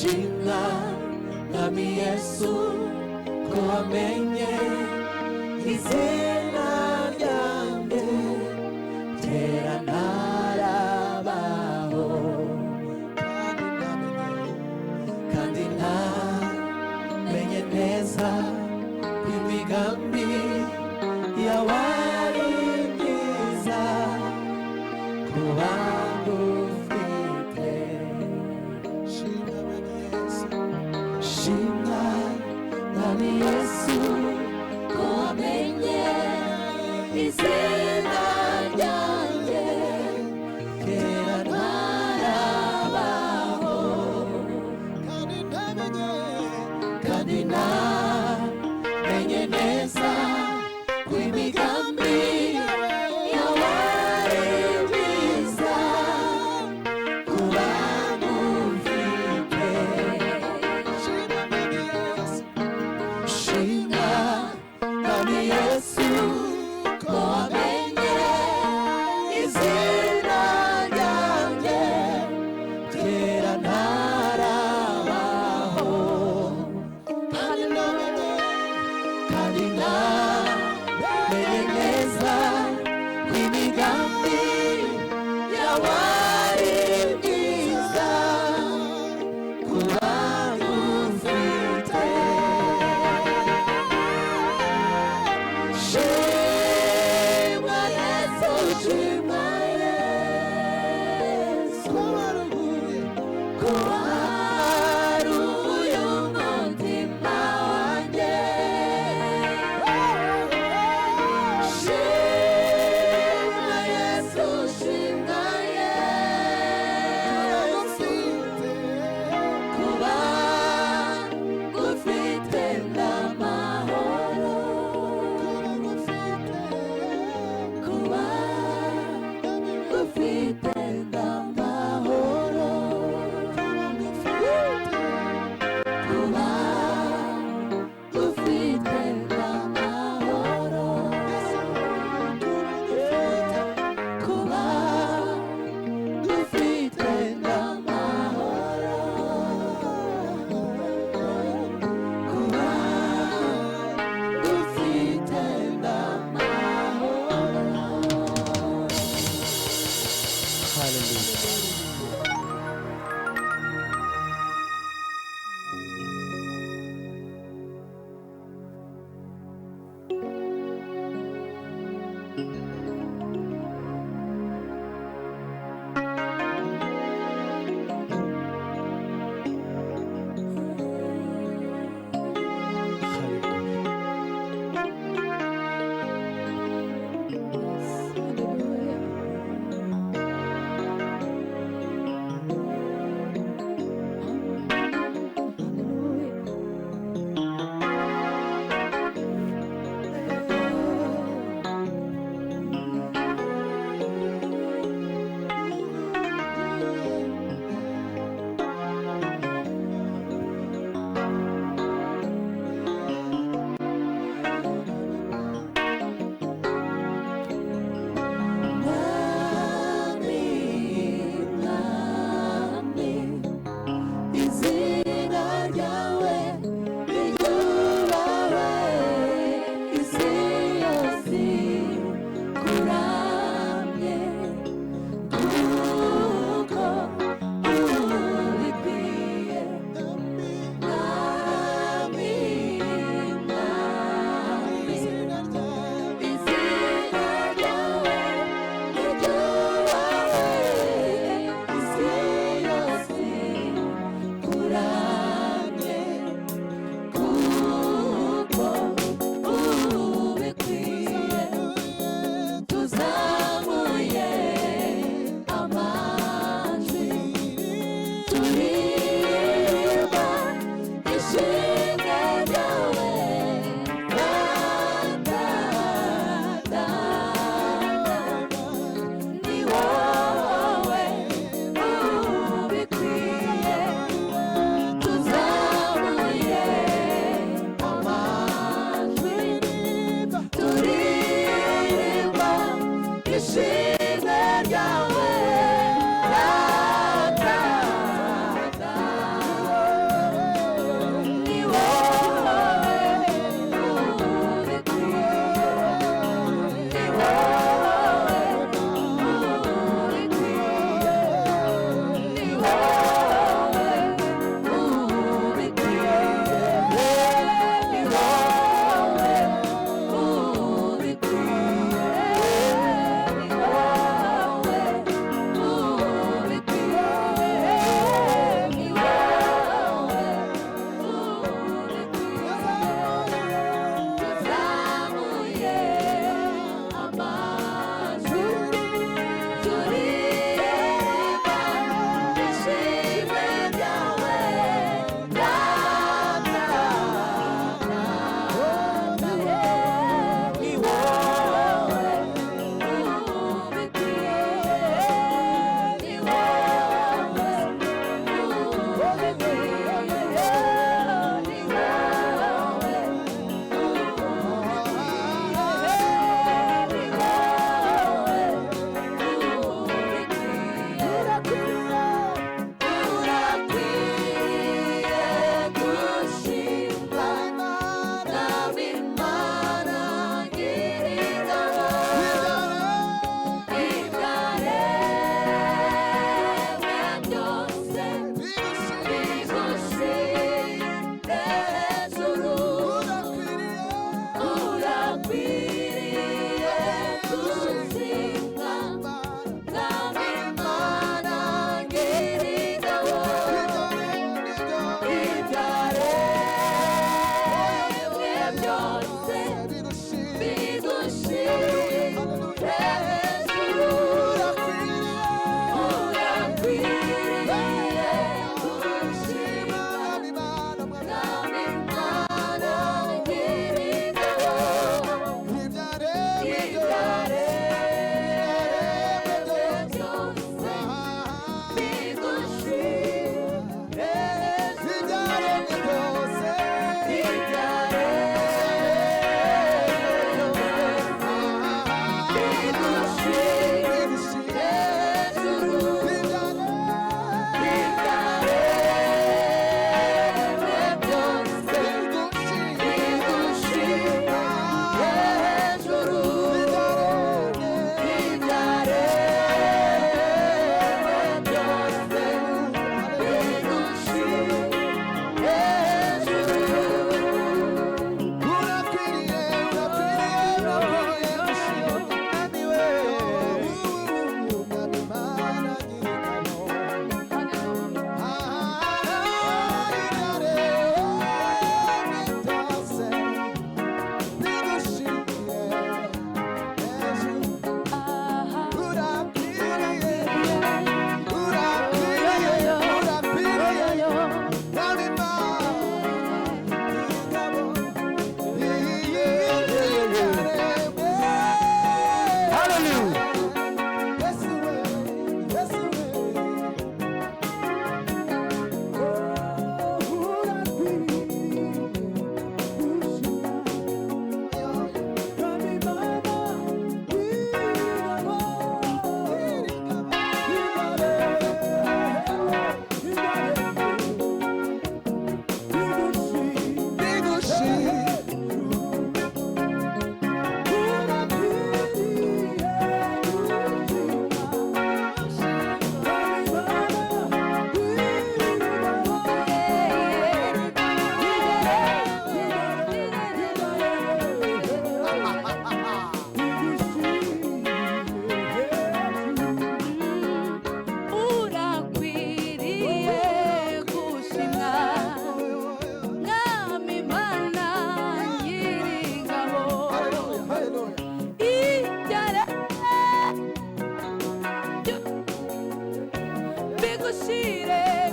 shimwa mwami Yesu ko wamenye izina ryanjye kera ntarabaho kandi namenye neza imigambi yawe ari myiza kuba ngufite shimwa mwami Yesu ko wamenye izina ryanjye kera ntarabaho kandi namenye neza ko imigambi yawe ari myiza kuba ngufite shimwa mwami Yesu ko wamenye izina ryanjye kera ntarabaho kandi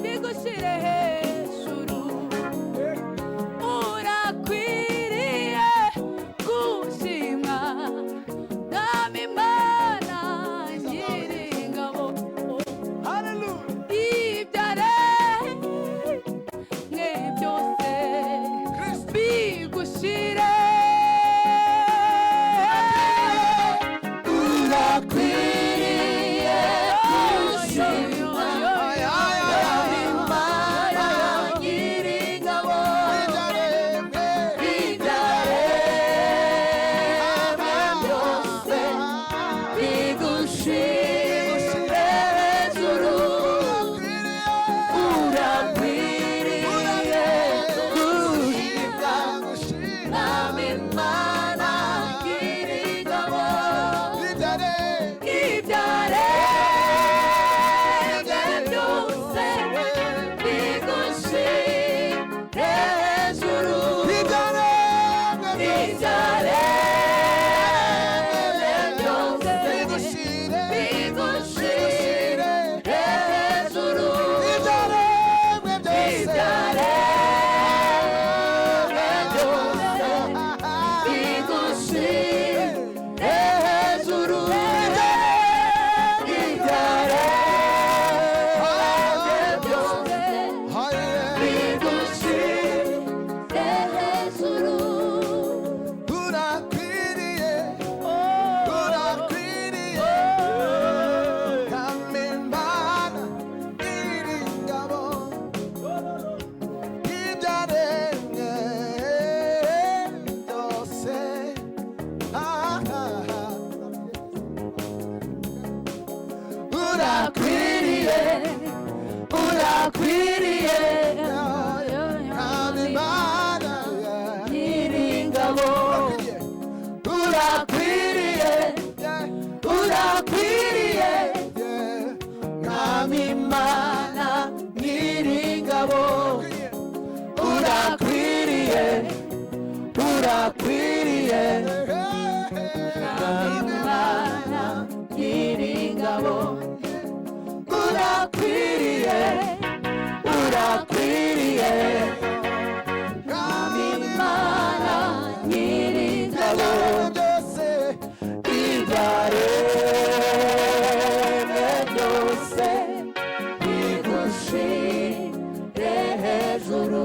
bigushire hejuru urakwiriye gushimwa Mwami Mana Nyiringabo ibyaremwe byose bigushire urakwiriye gushimwa Mwami Mana Nyiringabo ibyaremwe byose bigushire hejuru urakwiriye gushimwa Mwami Mana Nyiringabo ibyaremwe byose bigushire hejuru ibyaremwe byose bigushire hejuru ibyaremwe byose bigushire hejuru urakwiriye Mwami Mana Nyiringabo urakwiriye Mwami Mana Nyiringabo urakwiriye Mwami Mana Nyiringabo urakwiriye Mwami Mana Nyiringabo ibyaremwe byose bigushire hejuru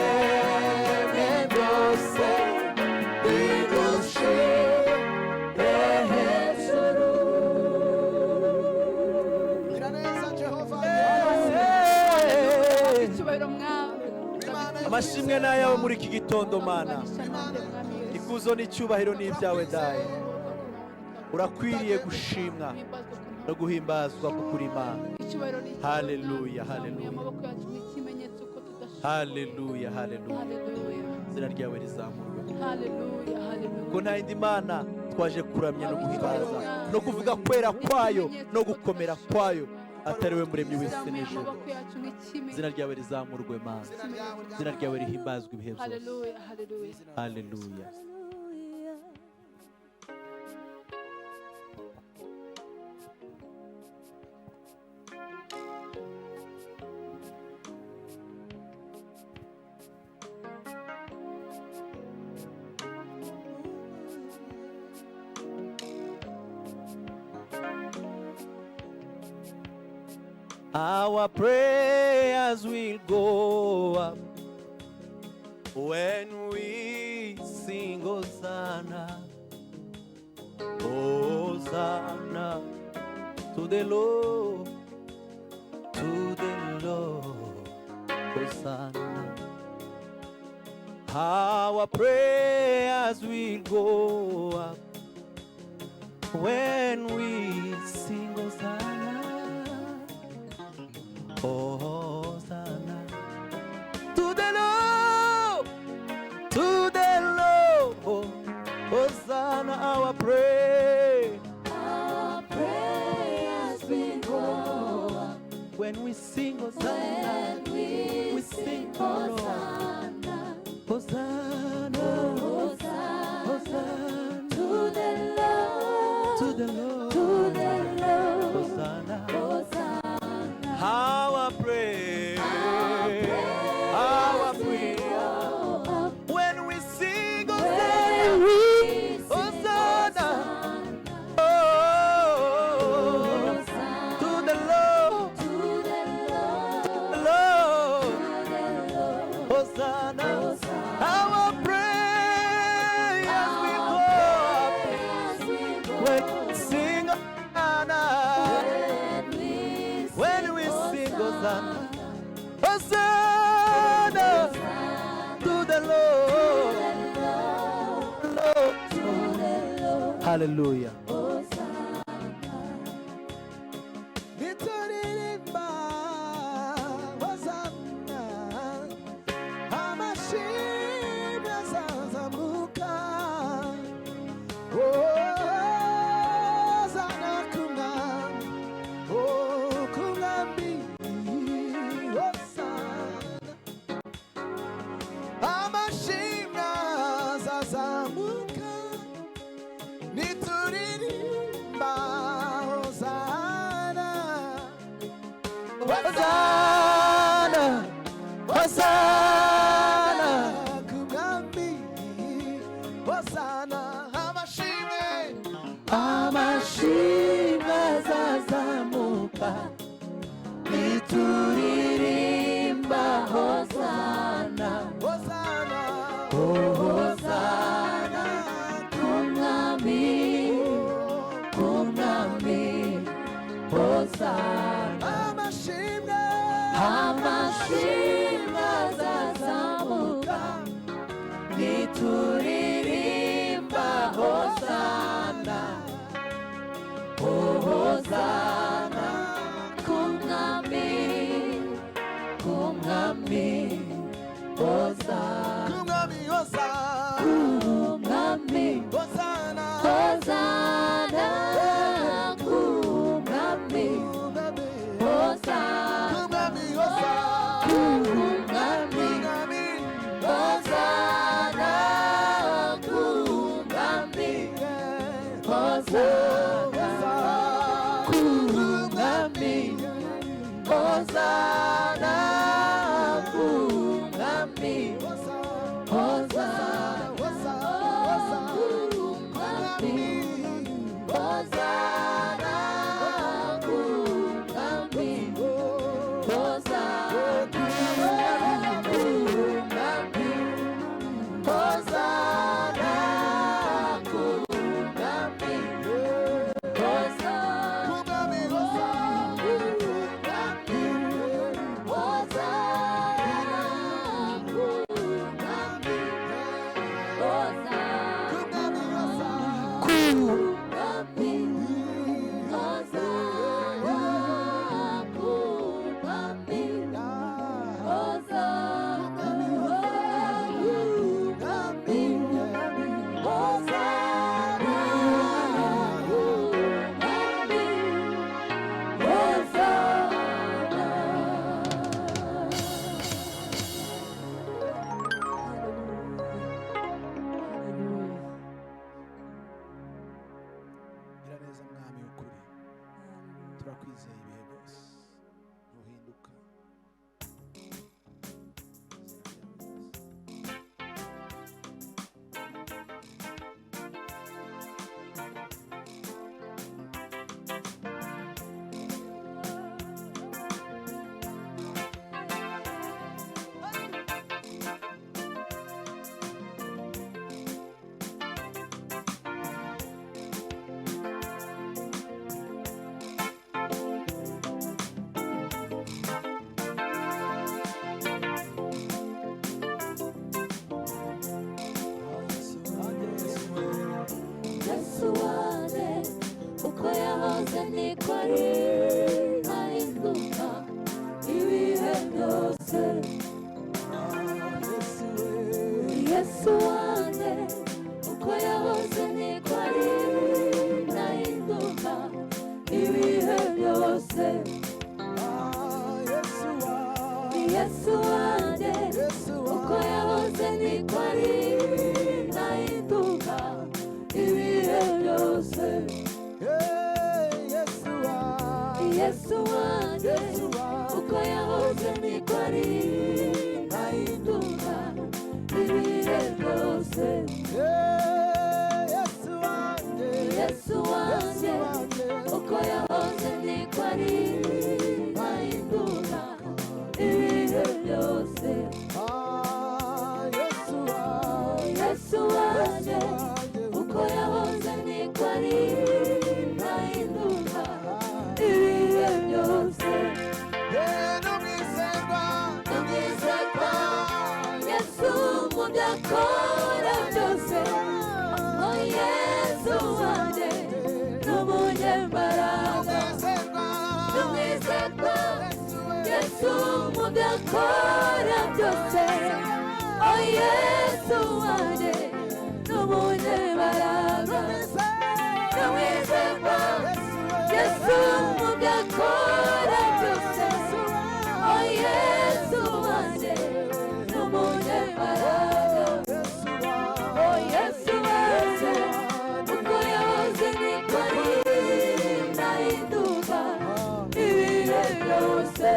ibyaremwe byose bigushire hejuru amashimwe n'ayawe muri iki gitondo Mana ikuzo n'icyubahiro n'ibyawe daye urakwiriye gushimwa no guhimbazwa kuko uri Imana haleluya izina ryawe rizamurwe ko nta yindi Mana twaje kuramya no guhimbaza no kuvuga kwera kwayo no gukomera kwayo atari we muremyi w'isi n'ijuru izina ryawe rizamurwe Mana izina ryawe rihimbazwe ibihe byose haleluya Our prayers will go up when we sing Hosanna, Hosanna to the Lord, Hosanna. Our prayers will go up when we sing Hosanna. Hosanna to the Lord, Hosanna, our prayers will go up when we sing Hosanna, we sing Hosanna, Hosanna, Hosanna to the Lord, Hosanna to the Lord. Hallelujah. Nituririmba Hosanna, amashimwe azazamuka. Hosanna ku mwami, ku mwami. Hosanna, amashimwe azazamuka. Nituririmba Hosanna, Hosanna, Hosanna, ku mwami. Hosanna, amashimwe azazamuka. Nituririmba Hosanna, Hosanna, Hosanna, kumwami, kumwami, Hosanna. amashimwe Amashimwe azazamuka. Nituririmba Hosanna, Hosanna, kumwami, kumwami, Hosanna, kumwami. Hosanna, kumwami, Hosanna, Hosanna, kumwami, Hosanna, kumwami. Hosanna, kumwami, Hosanna, kumwami, Hosanna, kumwami, Hosanna, kumwami, turakwizeye ibihe byose ntuhinduka. byakora byose oh Yesu wanjye n'umunyembaraga n'umwizerwa Yesu mu byakora byose oh Yesu wanjye n'umunyembaraga n'umwizerwa Yesu mu byakora byose oh Yesu wanjye n'umunyembaraga oh Yesu wanjye uko yahoze niko ari ndahinduka ibihe byose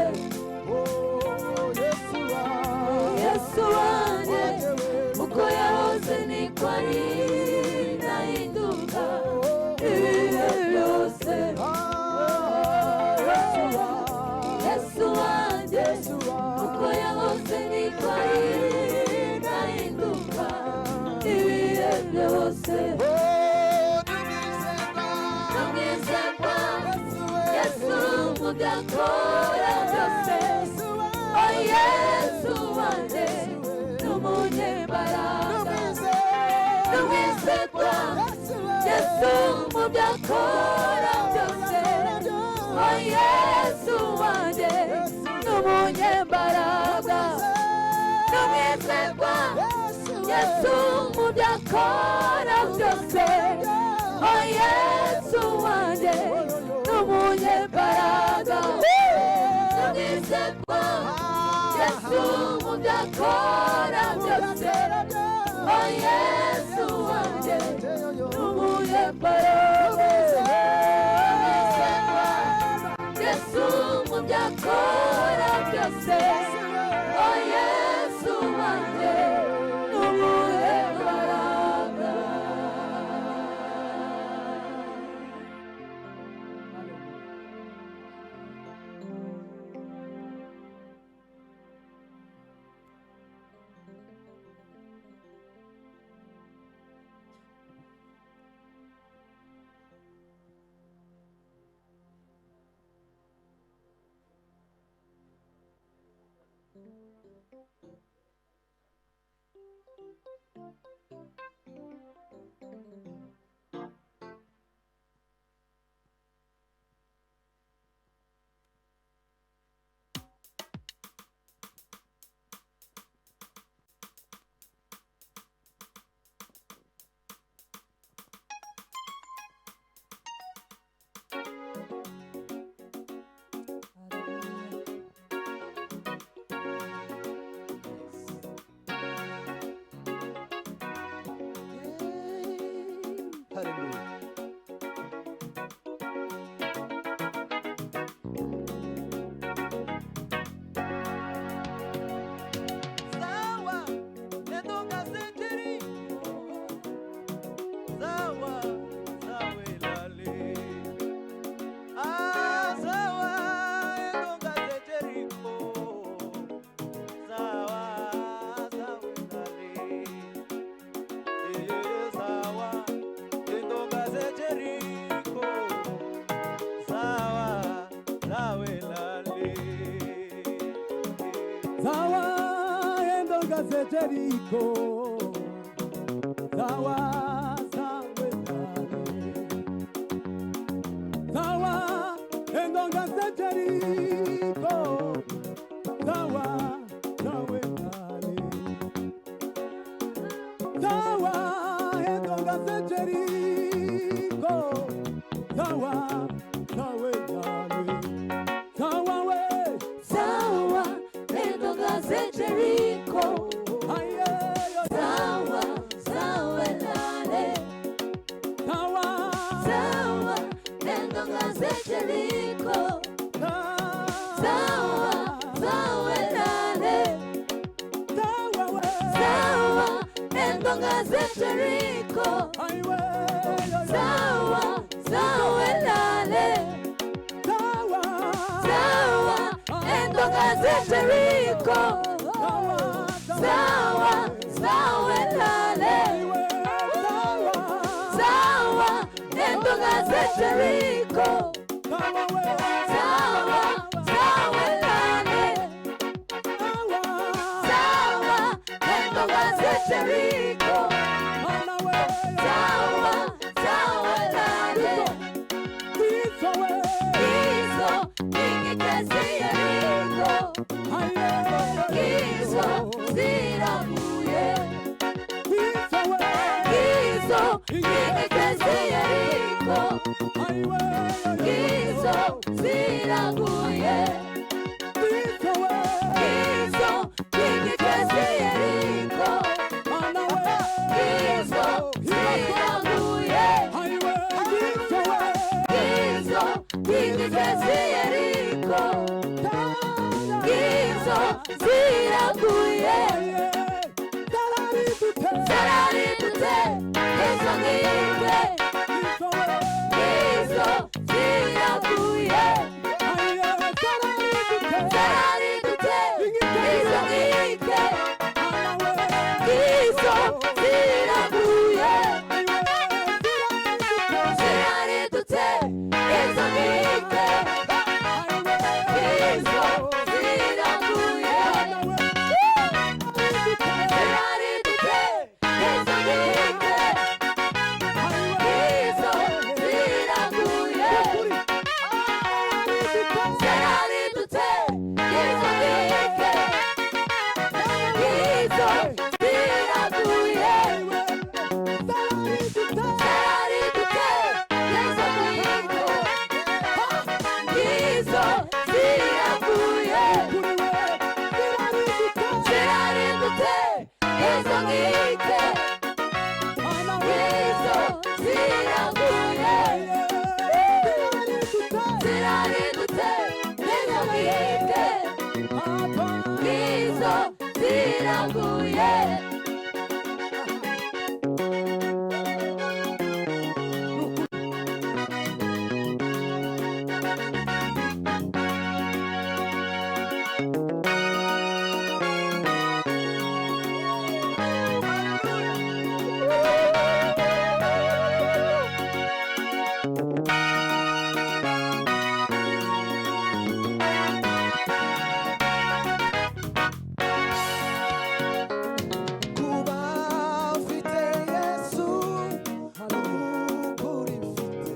Yesu wanjye uko yahoze niko ari ndahinduka ibihe byose Yesu wanjye uko yahoze niko ari ndahinduka ibihe byose n'umwizerwa Yesu mu byakora byose oh Yesu wanjye n'umunyembaraga n'umwizerwa Yesu mu byakora byose oh Yesu wanjye n'umunyembaraga n'umwizerwa Yesu mu byakora byose oh Yesu wanjye n'umunyembaraga n'umwizerwa Yesu mu byakora byose oh Yesu wanjye n'umunyembaraga Yesu mu byakora byose oh Yesu wanjye n'umunyembaraga Hallelujah. Sawa, nendonga zeteri. Sawa, sawe lale. Ah, sawa, nendonga zeteri ko. Sawa, sawe lale. Sawa, nendonga zeteri ko. Sawa, sawe lale. Sawa endonga zeteriko Sawa sawe lale Sawa endonga zeteriko Sawa sawe lale Sawa endonga zeteriko Sawa sawe lale Sawa we sawa endonga zeteriko sawa sawe lale sawa endonga zeteriko sawa sawe lale sawa endonga zeteriko sawa sawe lale sawa endonga zeteriko sawa sawe lale sawa endonga zeteriko sawa sawe lale sawa endonga zeteriko ziraguye Gizo we Gizo tingitezi Yeriko Gizo ziraguye Highway Gizo we Gizo tingitezi Yeriko Gizo ziraguye Zararidute Gizo ngike Gizo ziraguye Zararidute Gizo ngike Gizo ziraguye Zararidute Gizo ngike Gizo ziraguye Zararidute Gizo ngike Gizo ziraguye Zararidute Gizo ngike Gizo ziraguye Zararidute Gizo ngike Gizo ziraguye Zararidute Gizo ngike Gizo ziraguye Zararidute Gizo ngike Gizo ziraguye Kuba ufite Yesu n'ukuri mfite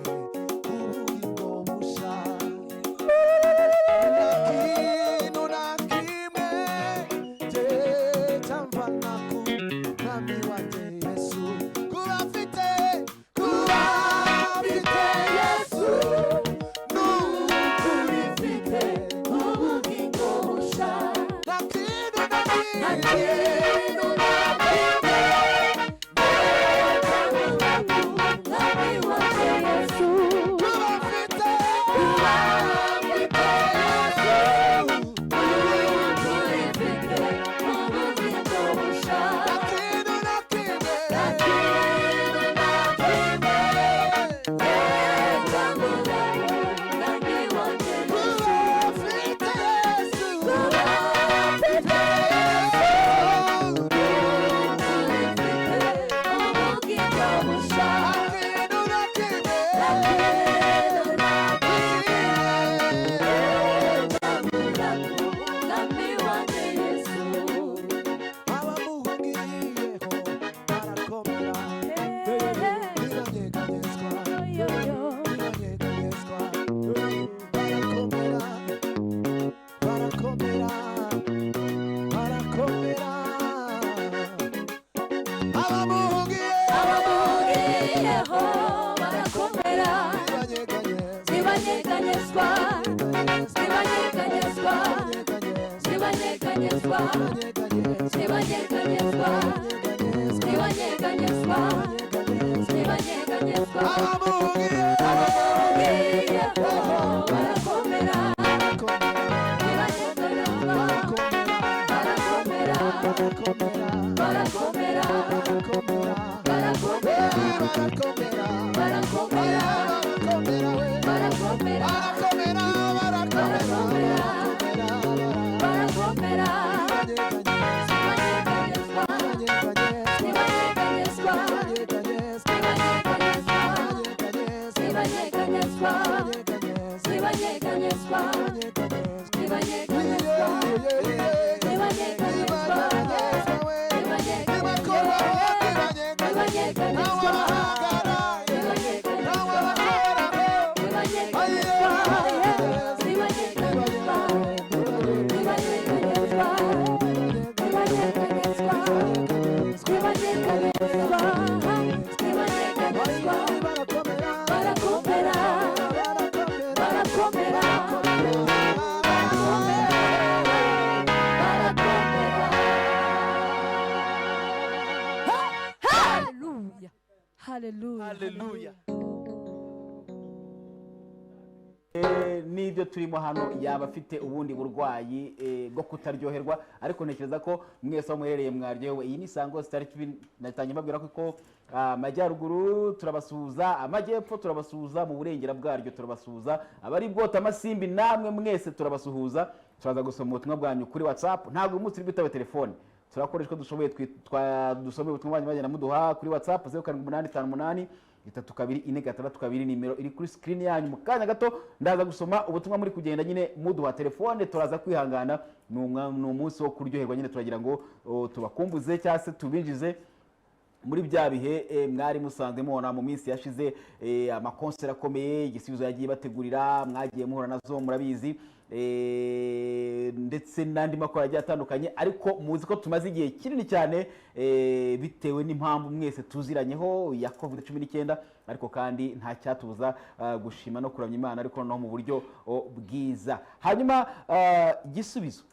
ubugingo busha nta kintu na kimwe cyamvana ku mwami wanjye Yesu kuba ufite Yesu n'ukuri mfite ubugingo busha nta kintu na kimwe Abamugiyeho barakomera Zibanyeganyezwa Zibanyeganyezwa Zibanyeganyezwa Zibanyeganyezwa Zibanyeganyezwa Zibanyeganyezwa Abamugiyeho barakomera Zibanyeganyezwa Barakomera Barakomera barakomera haleluya haleluya Haleluya. N'ibyo turimo hano yaba afite ubundi burwayi bwo kutaryoherwa, ariko ntekereza ko mwese aho muherereye mwaryohewe. Iyi ni Sango Star TV, natangiye mbabwira ko amajyaruguru turabasuhuza, amajyepfo turabasuhuza, mu burengera bwaryo turabasuhuza, abari bwota amasimbi namwe mwese turabasuhuza. Turaza gusoma ubutumwa bwanyu kuri WhatsApp, ntabwo umunsi uri bitaba telefone, turakoresha ko dushoboye dusomeye ubutumwa bwanyu bagenda muduha kuri WhatsApp 0788 32 nimero iri kuri screen yanyu. Mu kanya gato ndaza gusoma ubutumwa muri kugenda nyine muduha telefone, turaza kwihangana, ni umunsi wo kuryoherwa nyine, turagira ngo tubakumbuze cyangwa se tubinjize muri bya bihe mwari musanzwe mubona mu minsi yashize, amakonseri akomeye igisubizo yagiye bategurira, mwagiye muhura nazo murabizi, ndetse n'andi makuru agiye atandukanye, ariko muzi ko tumaze igihe kinini cyane bitewe n'impamvu mwese tuziranyeho ya COVID-19, ariko kandi nta cyatubuza gushima no kuramya Imana, ariko no mu buryo bwiza. Hanyuma igisubizo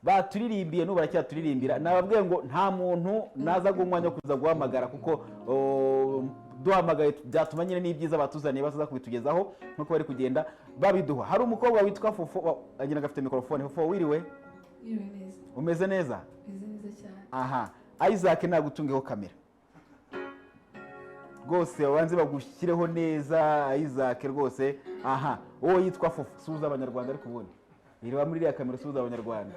baturirimbiye n'ubu baracyaturirimbira, nababwiye ngo nta muntu naza umwanya wo kuza guhamagara, kuko duhamagaye byatuma nyine n'ibyiza batuzaniye bazaza kubitugezaho nkuko bari kugenda babiduha. Hari umukobwa witwa Fofo, agira afite mikrofone. Fofo, wiriwe? neza Umeze neza? meze neza cyane. Aha, Isaac nagutungeho kamera rwose, wanze bagushyireho neza Isaac rwose. Aha, uwo yitwa Fofo, suza abanyarwanda, ariko ubundi ireba muri iriya kamera, suza abanyarwanda.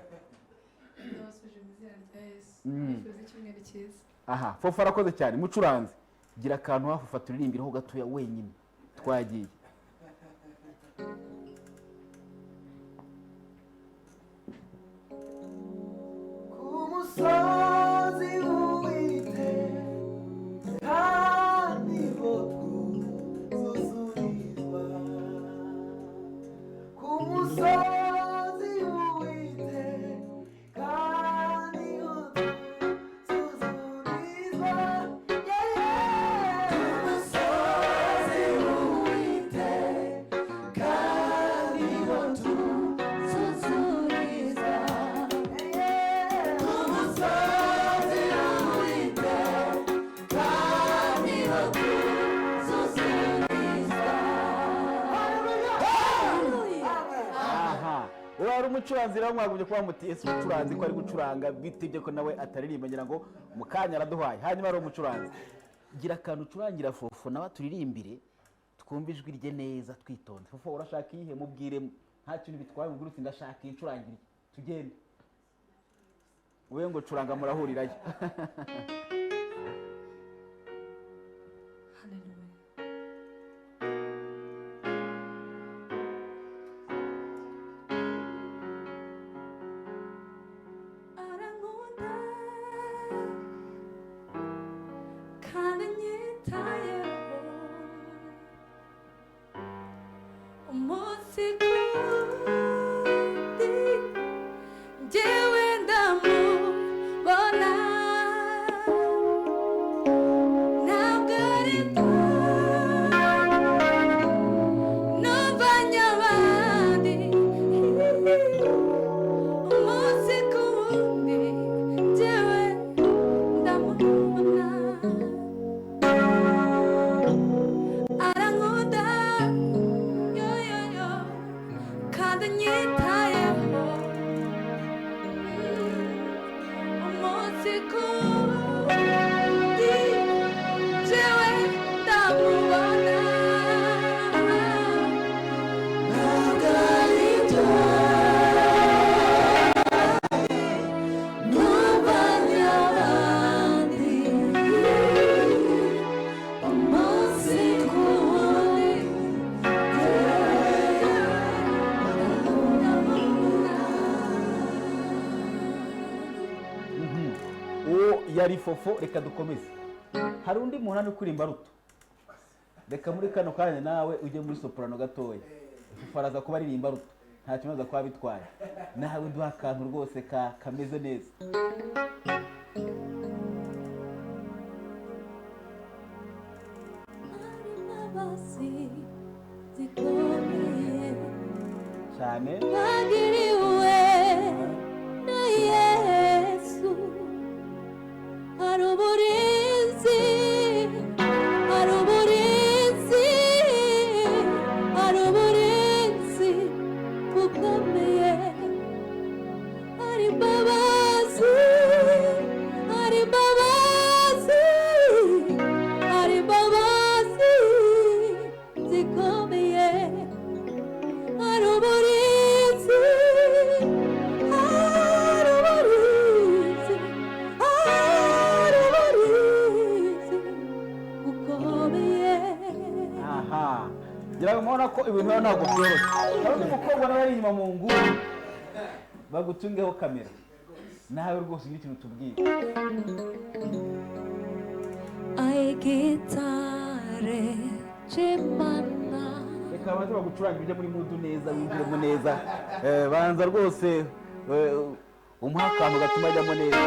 ndabasuje mu izina rya Yesu, nifuza icyumweru cyiza. Aha, Fofo arakoze cyane. Mucuranze, gira akantu hafi ufaturirimbiraho gatoya wenyine, twagiye. Kumusozi uwite niho tuzuzurizwa, kumusozi uwite niho tuzuzurizwa, kumusozi uwite niho tuzuzurizwa. Wari umucuranzi rero mwagumye kuba muti ese umucuranzi ko ari gucuranga bitibye ko nawe ataririmba, ngira ngo mu kanya araduhaye. Hanyuma ari umucuranzi, gira akantu ucurangira Fofo nawe turirimbire twumve ijwi rye neza twitonze. Fofo, urashaka iyihe? Mubwire, nta kintu bitwaye, mubwire uti ndashaka iyi ncurangire, tugende. Wowe ngo curanga murahurirayo. haleluya arankunda kandi anyitayeho umunsi ku wundi, njyewe ndamubona, ntabwo ari numvanye abandi, umunsi ku wundi, njyewe ndamubona, arankunda yo kandi anyitayeho umunsi ku wundi, njyewe ndamubona, ntabwo ari byo numvanye abandi, umunsi ku wundi, Uwo yari Fofo. Reka dukomeze. Hari undi muntu hano kurimba ruto, reka muri kano kanya nawe ujye muri soprano gatoya. Fofo araza kuba aririmba ruto, nta kibazo kuba bitwaye, nawe duha akantu rwose kameze neza. imbabazi zikomeye cyane bagiriwe na Yesu hari uburinzi hari uburinzi hari uburinzi bukomeye hari imbabazi hari imbabazi hari imbabazi zikomeye hari uburinzi hari uburinzi hari uburinzi bukomeye. aha ngira ngo mubona ko ibintu hano ntabwo byoroshye hari undi mukobwa nawe ari inyuma mu nguni bagutungeho kamera nawe rwose ugira ikintu tubwire Aigitare chimana reka baze bagucuranga ujye muri mudu neza winjiremo neza banza rwose umuha akantu gatuma ajyamo neza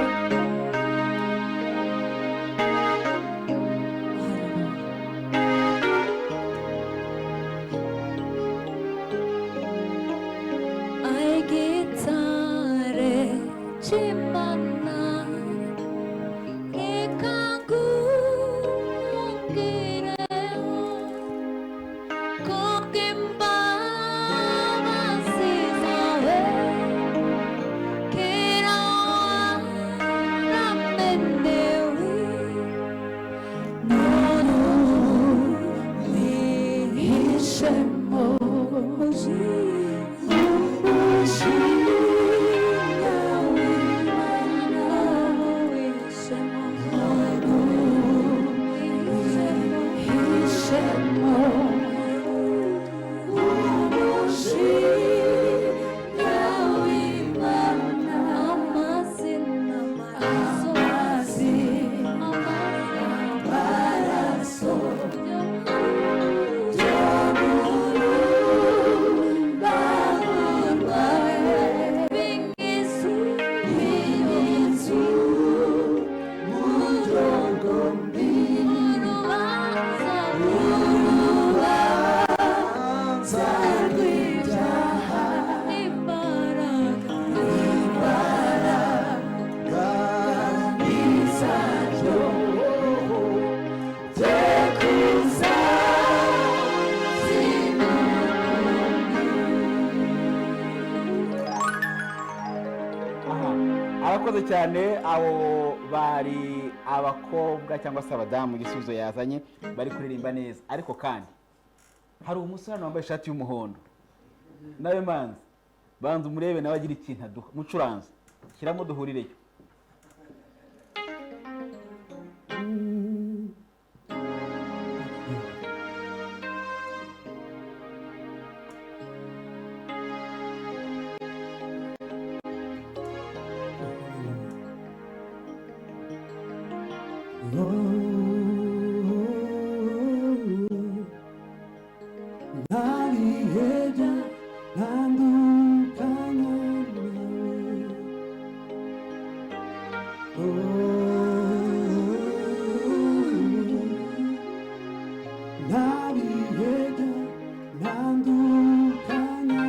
Aigitare chimana arakoze cyane abo bari abakobwa cyangwa se abadamu Gisubizo yazanye bari kuririmba neza ariko kandi hari umusore wambaye ishati y'umuhondo nawe banza umurebe nawe agira ikintu aduha mucuranze kiramo duhurireyo Nabihebya ntandukanye nabihebya ntandukanye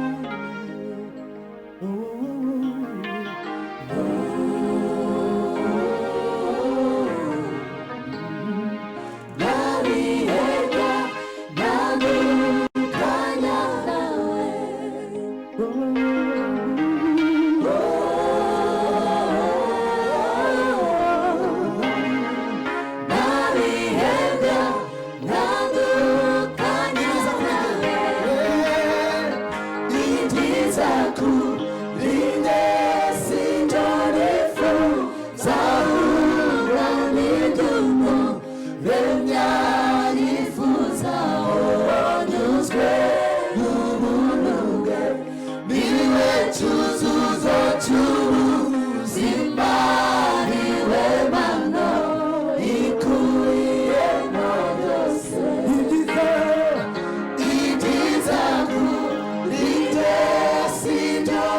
Sinjo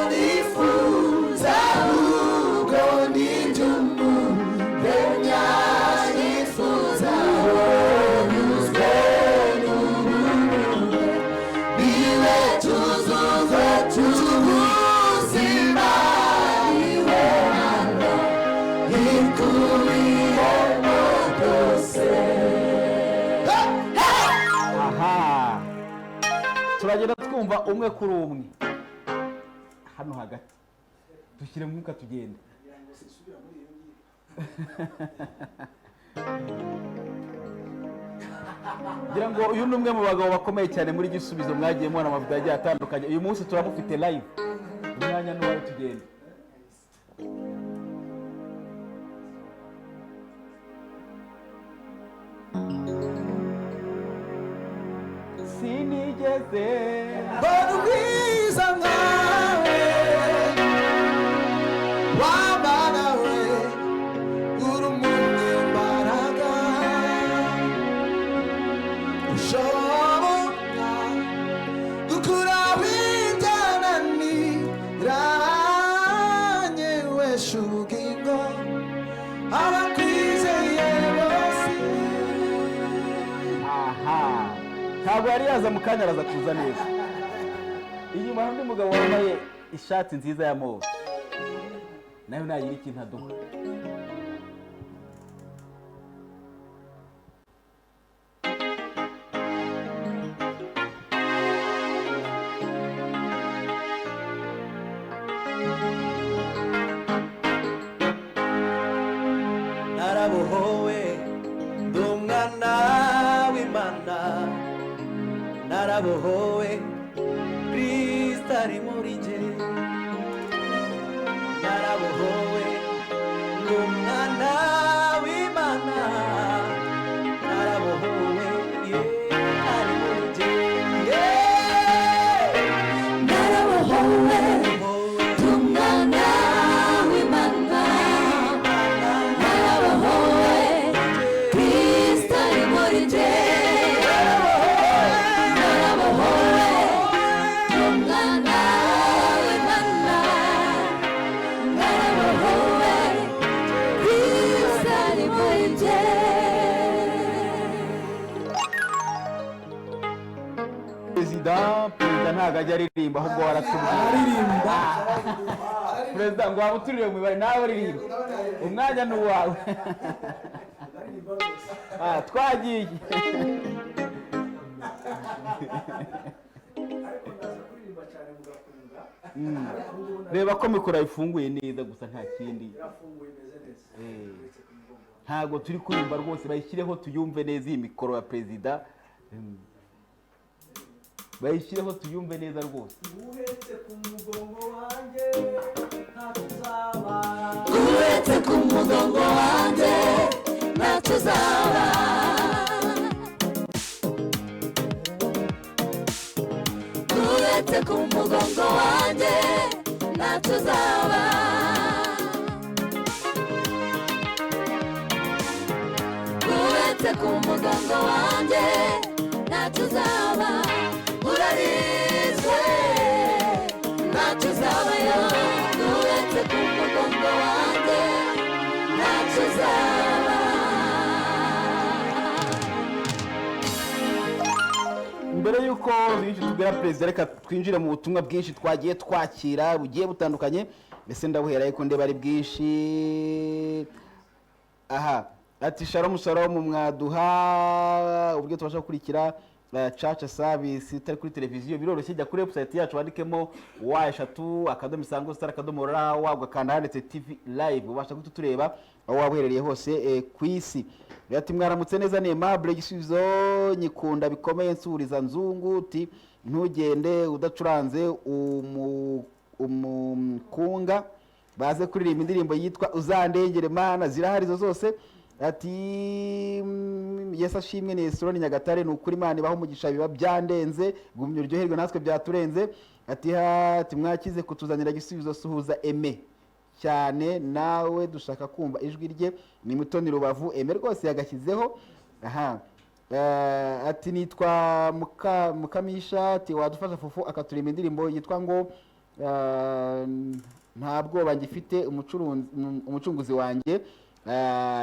turumva umwe kuri umwe hano hagati dushyire mu mwuka tugende ngira ngo uyu ni umwe mu bagabo bakomeye cyane muri Gisubizo mwagiye mubona amavuta agiye atandukanye uyu munsi turamufite live umwanya n'uwawe tugende sinigeze mbona ubwiza bwawe wambana we uri umunyembaraga ushobora gukuraho ibyananiranye wesha ubugingo abakwizeye bose. aha ntabwo yari yaza mu kanya araza kuza neza inyuma hari undi mugabo wambaye ishati nziza ya move nayo nagira ikintu aduha narabohowe ndi umwana w'Imana narabohowe Kristo ari muri jye narabohowe ndi umwana w'Imana narabohowe ari muri jye narabohowe ndi umwana w'Imana narabohowe Kristo ari muri jye narabohowe ndi umwana w'Imana narabohowe Kristo ari muri jye. perezida ntabwo ajya aririmba ahubwo waratubwira aririmba perezida ngo waba uturire mu mibare nawe uririmba umwanya ni uwawe twagiye reba ko mikoro yayifunguye neza gusa nta kindi ntabwo turi kuririmba rwose bayishyireho tuyumve neza iyi mikoro ya perezida bayishyireho tuyumve neza rwose uhetse ku mugongo wanjye ntatuzaba uretse ku mugongo wanjye ntacyo uzaba uretse ku mugongo wanjye ntacyo uzaba uretse ku mugongo wanjye ntacyo uzaba urarizwe ntacyo uzabayo uretse ku mugongo wanjye ntacyo uzaba. mbere y'uko tubwira perezida reka twinjire mu butumwa bwinshi twagiye twakira bugiye butandukanye mbese ndabuhera ariko ndeba ari bwinshi aha ati shalom shalom mwaduha uburyo tubasha gukurikira church service itari kuri televiziyo biroroshye jya kuri website yacu wandikemo wa3.isango-star.ra wagakanda handitse TV live ubasha kutureba aho waba uherereye hose ku isi. Ati mwaramutse neza ni Aimable Gisubizo nyikunda bikomeye nsuriza nzungu uti ntugende udacuranze umukunga baze kuririmba indirimbo yitwa uzandengere mana zirahari zo zose. Ati Yesu ashimwe ni Esroni Nyagatare nukuri Imana ibaho umugisha biba byandenze gumye uryoherwe natwe byaturenze. Ati mwakize kutuzanira Gisubizo suhuza Eme cyane nawe dushaka kumva ijwi rye ni Mutoni Rubavu Eme rwose yagashyizeho. Aha ati nitwa Mukamisha ati wadufasha fufu akaturimba indirimbo yitwa ngo ntabwo bangifite umucunguzi wanjye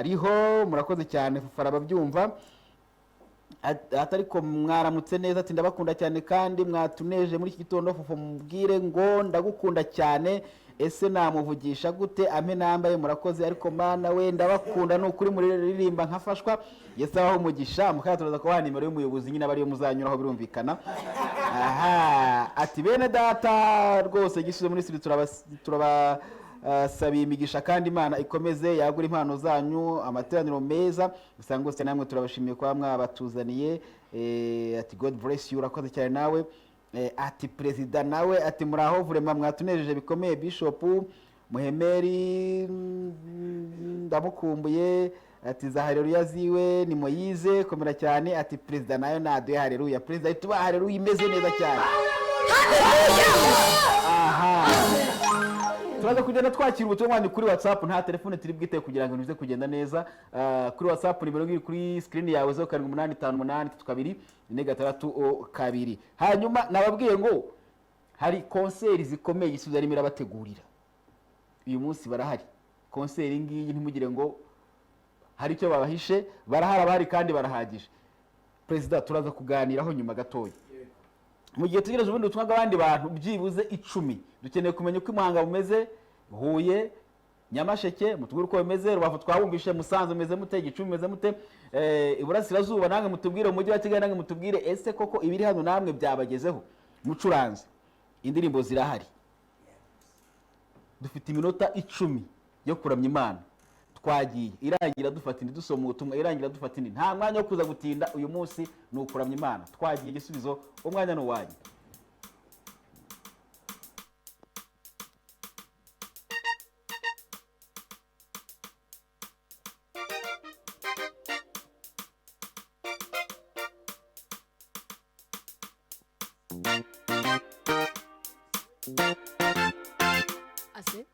riho murakoze cyane fufu arababyumva. atariko mwaramutse neza ati ndabakunda cyane kandi mwatuneje muri iki gitondo fofo mubwire ngo ndagukunda cyane ese namuvugisha gute ampe nambaye murakoze ariko mana we ndabakunda nukuri muri ririmba nkafashwa yese aho umugisha mukayaturaza ko nimero y'umuyobozi nyine bari yo muzanyuraho birumvikana aha ati bene data rwose gisubizo ministries turaba sabiye imigisha kandi Imana ikomeze yagura impano zanyu amateraniro meza usanga gose namwe turabashimiye kwa mwabatuzaniye ati God bless you urakoze cyane nawe ati president nawe ati muraho vraiment mwatunejeje bikomeye bishop Muhemeri ndamukumbuye ati za haleluya ziwe ni Moyize komera cyane ati president nayo naduye haleluya president tuba haleluya imeze neza cyane aha turaza kugenda twakira ubutumwa mwandi kuri WhatsApp nta telefone turi bwite kugira ngo nize kugenda neza kuri WhatsApp nimero ngiri kuri screen yawe 085882 hanyuma nababwiye ngo hari concert zikomeye isubiza rimira bategurira uyu munsi barahari concert ngiyi ntimugire ngo hari icyo babahishe barahari kandi barahagije president turaza kuganiraho nyuma gatoya mu gihe tugereje ubundi ubutumwa bw'abandi bantu byibuze 10 dukeneye kumenya uko Muhanga bumeze Huye Nyamasheke mutubwire uko bimeze Rubavu twabumvishe Musanze umeze mute Gicumbi umeze mute Iburasirazuba nange mutubwire umujyi wa Kigali nange mutubwire ese koko ibiri hano namwe byabagezeho mucuranze indirimbo zirahari dufite iminota 10 yo kuramya Imana twagiye irangira dufata indi dusoma ubutumwa irangira dufata indi nta mwanya wo kuza gutinda uyu munsi ni ukuramya Imana twagiye igisubizo umwanya no wanyu Ase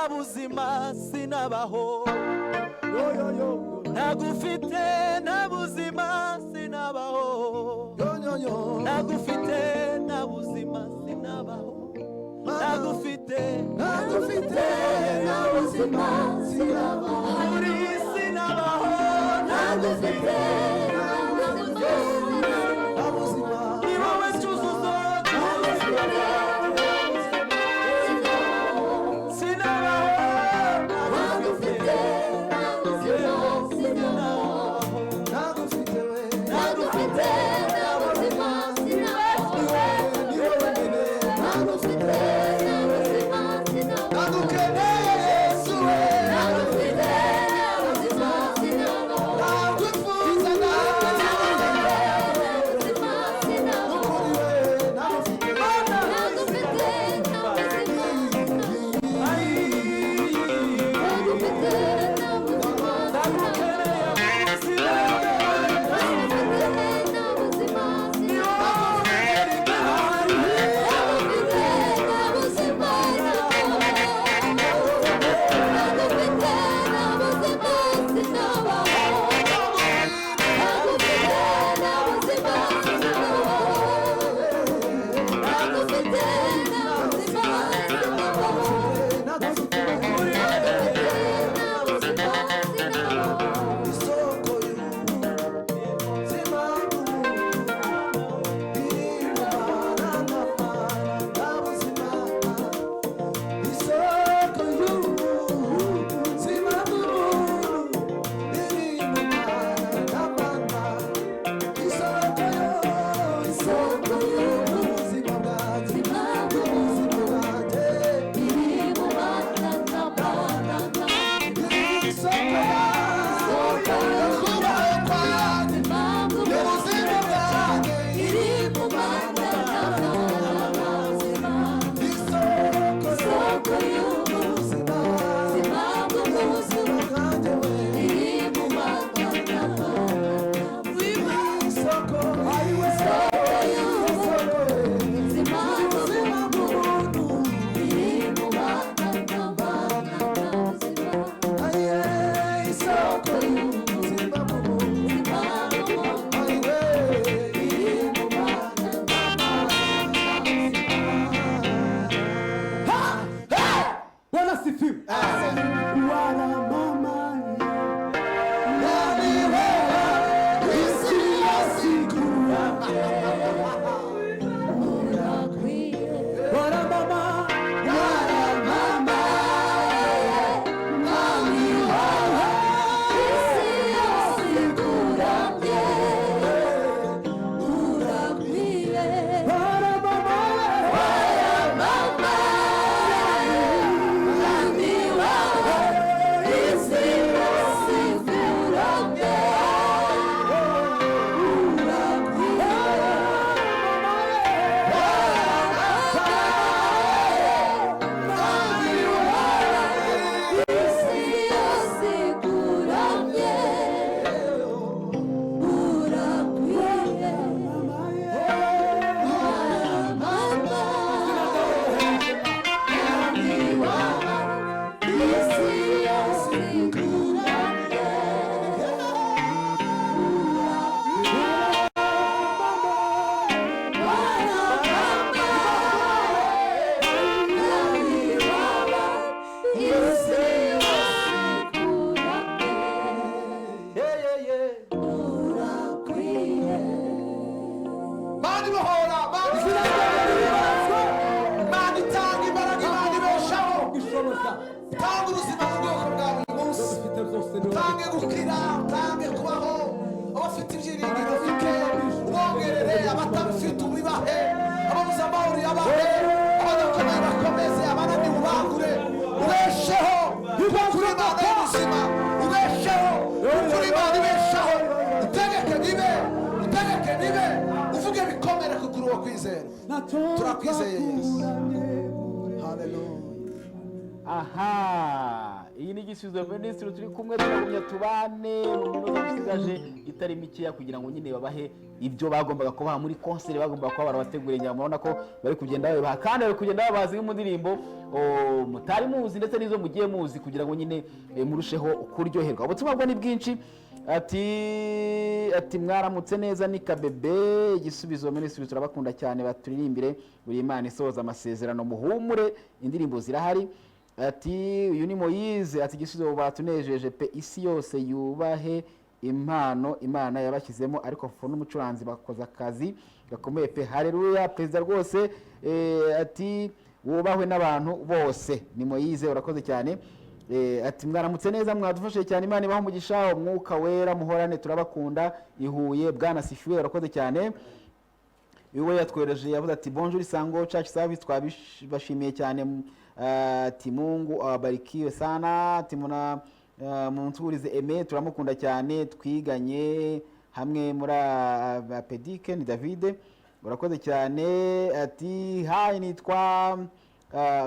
buzima sinabaho, nagufite na buzima sinabaho, nagufite na buzima sinabaho, nagufite na buzima sinabaho, uri sinabaho, nagufite na buzima, ni wowe cyuzuzo utange gukira utange kubaho abafite ibyiringiro bike ubongerere abatabifite ubibahe ababuze amahoro yabahe abadakomeye bakomeze abananiwe ubangure ubesheho kuri Imana y'ubuzima ubesheho kuri Imana ibeshaho utegeke nibe uvuge bikomere kuko uri uwo kwizera turakwizeye Yesu haleluya. aha iyi ni igisubizo minisitiri turi kumwe turagumya tubane mu minota dusigaje itari mikeya kugira ngo nyine babahe ibyo bagombaga kubaha muri konseri bagombaga kuba barabateguriye nyuma murabona ko bari kugenda babaha kandi bari kugenda babazi mu ndirimbo mutari muzi ndetse n'izo mugiye muzi kugira ngo nyine murusheho kuryoherwa. Ubutumwa bwo ni bwinshi ati mwaramutse neza ni Kabebe igisubizo minisitiri turabakunda cyane baturirimbire buri Imana isoza amasezerano muhumure indirimbo zirahari. Ati uyu ni Moyize ati igisubizo batunejeje pe isi yose yubahe impano Imana yabashyizemo ariko fo n'umucuranzi bakoze akazi gakomeye pe haleluya perezida rwose ati wubahwe n'abantu bose ni Moyize urakoze cyane. Ati mwaramutse neza mwadufashe cyane Imana ibaho umugisha umwuka wera muhorane turabakunda ihuye bwana Sifiwe urakoze cyane. Iwe yatwereje yavuze ati bonjour Isango church service twabashimiye cyane ati Mungu awabarikiwe sana ati muna munsurize Aime turamukunda cyane twiganye hamwe muri Pedike ni David urakoze cyane. Ati hi nitwa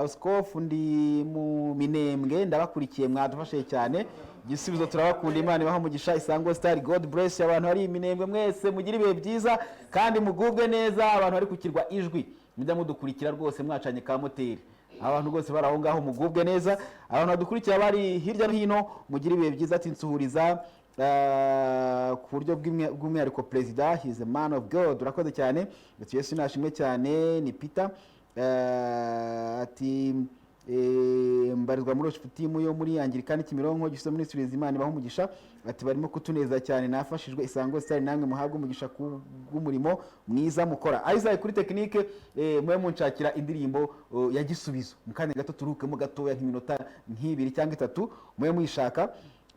Oskofu ndi mu Minembwe ndabakurikiye mwadufashe cyane igisubizo turabakunda Imana ibaho umugisha Isango Star God bless abantu hari Minembwe mwese mugira ibihe byiza kandi mugubwe neza abantu bari kukirwa ijwi mujya mudukurikira rwose mwacanye ka moteri abantu rwose bari aho ngaho mugubwe neza abantu badukurikira bari hirya no hino mugira ibihe byiza ati nsuhuriza ku buryo bw'umwihariko perezida he is a man of God urakoze cyane ati Yesu nashimwe cyane ni Peter. Ati mbarizwa muri hospitali yo muri Anglikani Kimironko giso ministries Imana ibaho umugisha ati barimo kutuneza cyane nafashijwe Isango Star namwe muhabwa umugisha bw'umurimo mwiza mukora aiza kuri technique mwe munshakira indirimbo ya gisubizo mukanya gato turukemo gatoya nk'iminota nk'ibiri cyangwa 3 mwe mwishaka.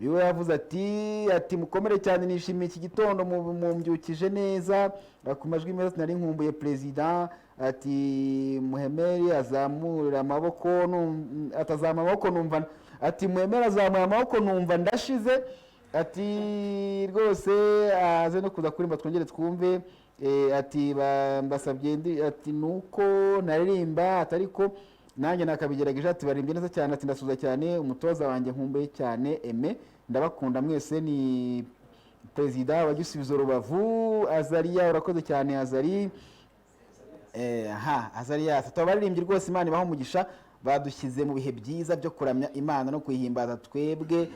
Iwe yavuze ati mukomere cyane nishimiye iki gitondo mumbyukije neza ku majwi meza nari nkumbuye president ati Muhemeri azamura amaboko atazama amaboko numva ati Muhemeri azamura amaboko numva ndashize ati rwose aze no kuza kuri twongere twumve ati mbasabye ati nuko naririmba atariko nanjye nakabigerageje ati barimbye neza cyane ati ndasuza cyane umutoza wanjye nkumbuye cyane Aime ndabakunda mwese ni perezida wa Gisubizo Rubavu Azaria urakoze cyane Azari. Azaria tutabaririmbye rwose Imana ibaho umugisha badushyize mu bihe byiza byo kuramya Imana no kuyihimbaza twebwe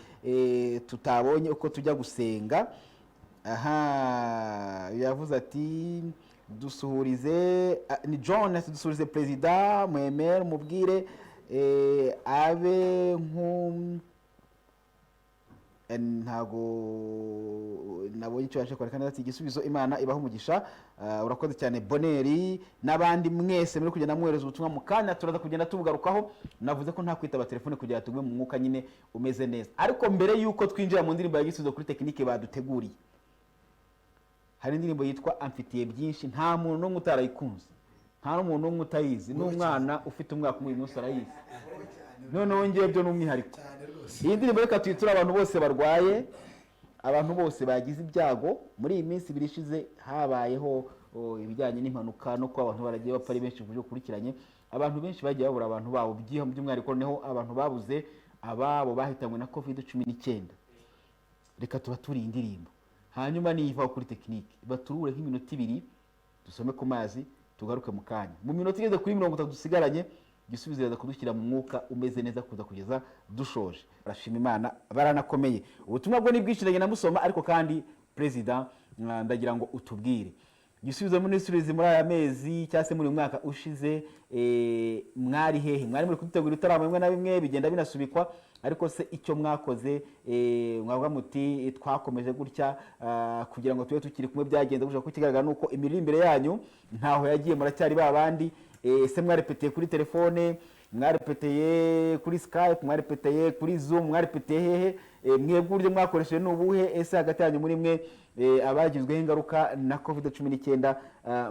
tutabonye uko tujya gusenga. Yavuze ati dusuhurize ni John ati dusuhurize perezida Muhemeri mubwire abe ntago nabonye icyo yaje kwerekana ati igisubizo Imana ibaho umugisha urakoze cyane Boneri n'abandi mwese muri kugenda mwohereza ubutumwa mu kanya turaza kugenda tubugarukaho navuze ko nta kwitaba telefone kugira tugwe mu mwuka nyine umeze neza ariko mbere yuko twinjira mu ndirimbo ya gisubizo kuri technique baduteguriye hari indirimbo yitwa amfitiye byinshi nta muntu n'umwe utarayikunze nta n'umuntu n'umwe utayizi n'umwana ufite umwaka umwe uyu munsi arayizi noneho ngiye byo n'umwihariko iyi ndirimbo reka tuyitura abantu bose barwaye abantu bose bagize ibyago muri iyi minsi birishize habayeho ibijyanye n'impanuka no kuba abantu baragiye bapfa ari benshi buryo kurikiranye abantu benshi bagiye babura abantu babo by'umwihariko neho abantu babuze ababo bahitanywe na COVID-19 reka tuba turi indirimbo hanyuma niyivaho kuri technique baturure nk'iminota 2 dusome ku mazi tugaruke mu kanya mu minota igeze kuri 30 dusigaranye Gisubizo yaza kudushyira mu mwuka umeze neza kuza kugeza dushoje barashima Imana baranakomeye ubutumwa bwo ni bwishiranye na musoma ariko kandi president ndagira ngo utubwire Gisubizo ministries muri aya mezi cyase muri mwaka ushize mwari hehe mwari muri kudutegura itaramo bimwe na bimwe bigenda binasubikwa ariko se icyo mwakoze mwavuga muti twakomeje gutya kugira ngo tube tukiri kumwe byagenze gusha ko kigaragara nuko imirimo imbere yanyu ntaho yagiye muracyari babandi se mwarepetiye kuri telefone mwarepeteye kuri Skype, mwarepeteye kuri Zoom, mwarepeteye hehe? Mwebwe uburyo mwakoresheje n'ubuhe? Ese hagati yanyu muri mwe abagizweho ingaruka na COVID-19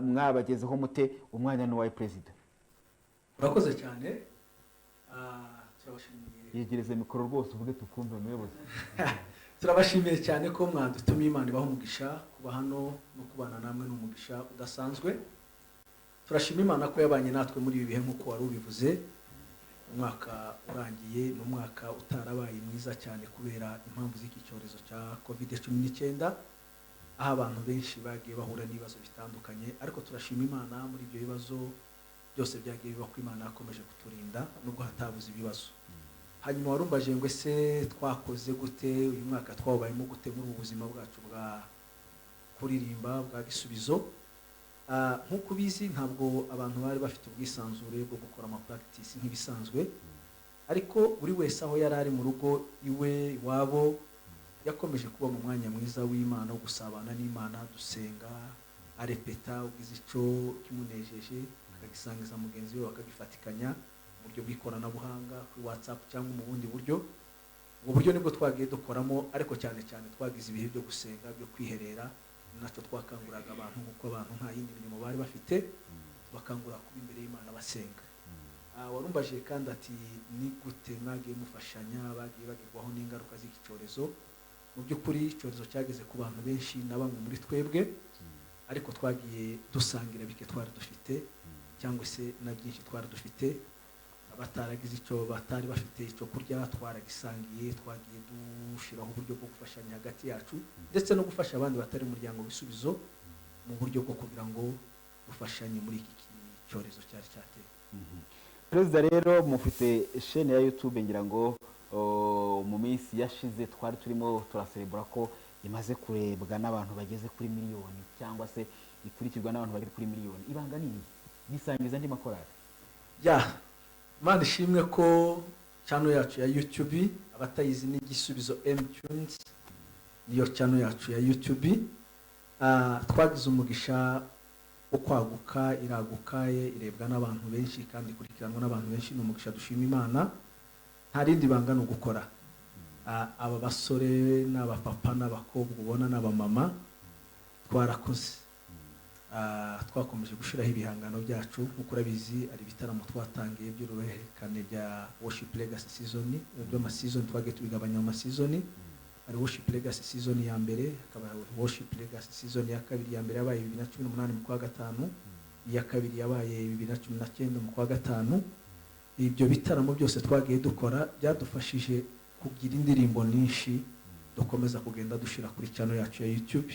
mwabagezeho mute? Umwanya n'uwaye Perezida. urakoze cyane. Turabashimiye. Yegereze mikoro rwose uvuge tukumve muyobozi. Turabashimiye cyane ko mwadutumye, Imana ibaho umugisha kuba hano no kubana namwe n'umugisha udasanzwe. Turashima Imana ko yabanye natwe muri ibi bihe nk'uko wari ubivuze. Umwaka urangiye n'umwaka utarabaye mwiza cyane kubera impamvu z'iki cyorezo cya COVID-19, aho abantu benshi bagiye bahura n'ibibazo bitandukanye, ariko turashima Imana muri ibyo bibazo byose byagiye biba ko Imana yakomeje kuturinda nubwo hatabuze ibibazo. Hanyuma warumbaje ngo ese twakoze gute, uyu mwaka twabayemo gute muri ubu buzima bwacu bwa kuririmba bwa Gisubizo. Nk'uko ubizi ntabwo abantu bari bafite ubwisanzure bwo gukora ama practice nk'ibisanzwe, ariko buri wese aho yari ari mu rugo iwe iwabo yakomeje kuba mu mwanya mwiza w'Imana wo gusabana n'Imana, dusenga, arepeta, ugize icyo kimunejeje akagisangiza mugenzi we bakagifatikanya mu buryo bw'ikoranabuhanga kuri WhatsApp cyangwa mu bundi buryo. Ubwo buryo nibwo twagiye dukoramo, ariko cyane cyane twagize ibihe byo gusenga, byo kwiherera. Nacyo twakanguraga abantu nk'uko abantu nta yindi mirimo bari bafite, bakangura kuba imbere y'Imana basenga. Warumbaje kandi ati ni gute mwagiye mufashanya bagiye bagerwaho n'ingaruka z'iki cyorezo. Mu by'ukuri icyorezo cyageze ku bantu benshi na bamwe muri twebwe, ariko twagiye dusangira bike twari dufite cyangwa se na byinshi twari dufite. Abataragize icyo batari bafite icyo kurya twaragisangiye, twagiye dushiraho uburyo bwo gufashanya hagati yacu ndetse no gufasha abandi batari umuryango Gisubizo mu buryo bwo kugira ngo dufashanye muri iki cyorezo cyari cyateye. Perezida rero mufite chaîne ya YouTube, ngira ngo mu minsi yashize twari turimo turaserebura ko imaze kurebwa n'abantu bageze kuri miliyoni, cyangwa se ikurikirwa n'abantu bageze kuri miliyoni. Ibanga nini gisangiza andi makorali? Imana ishimwe ko channel yacu ya YouTube, abatayizi ni Gisubizo M-Tunes, niyo channel yacu ya YouTube. Twagize umugisha wo kwaguka, iraguka, irebwa n'abantu benshi kandi ikurikiranwa n'abantu benshi. N'umugisha dushima Imana, nta rindi banga no gukora. Aba basore n'abapapa n'abakobwa ubona n'abamama twarakoze. Twakomeje gushiraho ibihangano byacu. Nk'uko urabizi ari ibitaramo twatangiye by'uruhererekane bya Worship Legacy Season, by'amasizoni twagiye tubigabanya mu masizoni. Ari Worship Legacy Season ya mbere, hakaba Worship Legacy Season ya kabiri. Ya mbere yabaye 2018 mu kwa gatanu, iya kabiri yabaye 2019 mu kwa gatanu. Ibyo bitaramo byose twagiye dukora byadufashije kugira indirimbo nyinshi dukomeza kugenda dushira kuri channel yacu ya YouTube.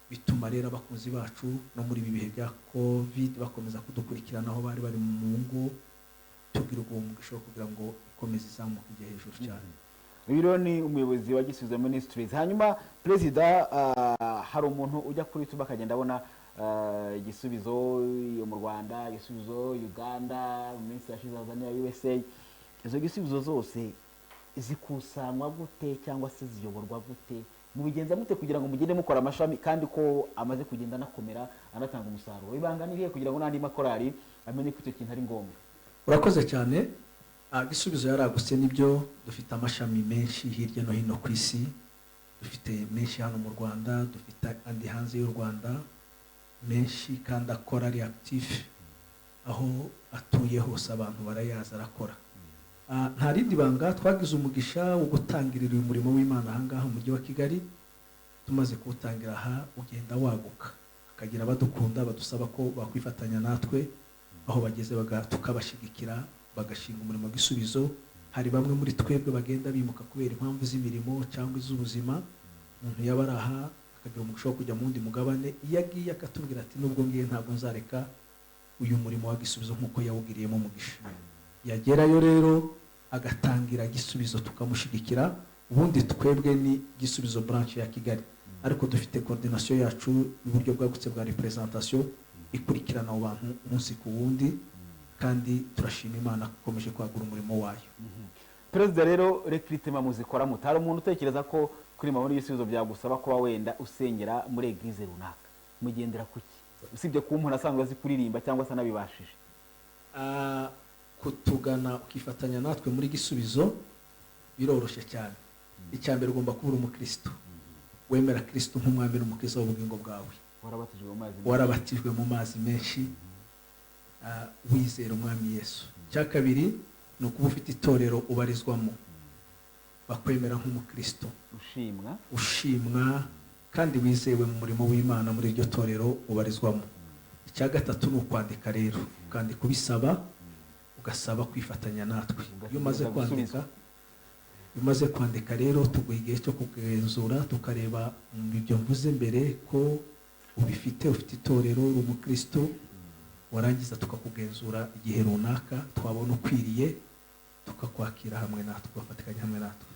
Bituma rero abakunzi bacu no muri ibi bihe bya COVID bakomeza kudukurikirana aho bari mu ngo, tugira umugisha kugira ngo ikomeze izamuka igihe hejuru cyane. Uyu ni umuyobozi wa Gisubizo Ministries. Hanyuma Perezida, hari umuntu ujya kuri YouTube akagenda abona Gisubizo yo mu Rwanda, Gisubizo Uganda, minsi yashize Tanzania, USA. Izo Gisubizo zose zikusanywa gute cyangwa se ziyoborwa gute? Mubigenza mute kugira ngo mugende mukora amashami kandi ko amaze kugenda nakomera anatanga umusaruro? Ibanga ni kugira ngo nandi makorali amenye ko icyo kintu ari ngombwa. Urakoze cyane. Gisubizo yaraguse nibyo, dufite amashami menshi hirya no hino ku isi. Dufite menshi hano mu Rwanda, dufite andi hanze y'u Rwanda menshi, kandi akora ari active aho atuye hose, abantu barayaza arakora. Nta rindi banga. Twagize umugisha wo gutangirira uyu murimo w'Imana ahangaha mu mujyi wa Kigali. Tumaze kuwutangira aha ugenda waguka, akagira abadukunda badusaba ko bakwifatanya natwe aho bageze tukabashigikira bagashinga umurimo Gisubizo. Hari bamwe muri twebwe bagenda bimuka kubera impamvu z'imirimo cyangwa iz'ubuzima. Umuntu yaba ari aha akagira umugisha wo kujya mu wundi mugabane, iyo agiye akatubwira ati nubwo ngiye ntabwo nzareka uyu murimo wa Gisubizo nk'uko yawugiriyemo umugisha. Yagerayo rero agatangira Gisubizo tukamushigikira. Ubundi twebwe ni Gisubizo branch ya Kigali, ariko dufite coordination yacu y'uburyo bwagutse bwa representation ikurikirana abo bantu umunsi ku wundi, kandi turashima Imana gukomeje kwagura umurimo wayo. Perezida rero recruitment muzikora mutari umuntu utekereza ko kuri muri Gisubizo byagusaba kuba wenda usengera muri eglise runaka, mugendera kuki usibye ko umuntu asanzwe azi kuririmba cyangwa se nabibashije? kutugana ukifatanya natwe muri gisubizo biroroshye cyane. Icya mbere ugomba kuba umukristo wemera Kristo nk'umwami n'umukiza w'ubugingo bwawe, warabatijwe mu mazi menshi, wizera umwami Yesu. Icya kabiri ni ukuba ufite itorero ubarizwamo bakwemera nk'umukristo ushimwa kandi wizewe mu murimo w'Imana muri iryo torero ubarizwamo. Icya gatatu ni ukwandika rero, ukandika ubisaba, ugasaba kwifatanya natwe. Iyo umaze kwandika rero tuguha igihe cyo kugenzura, tukareba ibyo mvuze mbere ko ubifite, ufite itorero uri umukristo, warangiza tukakugenzura igihe runaka, twabona ukwiriye tukakwakira hamwe natwe, tugafatikanya hamwe natwe.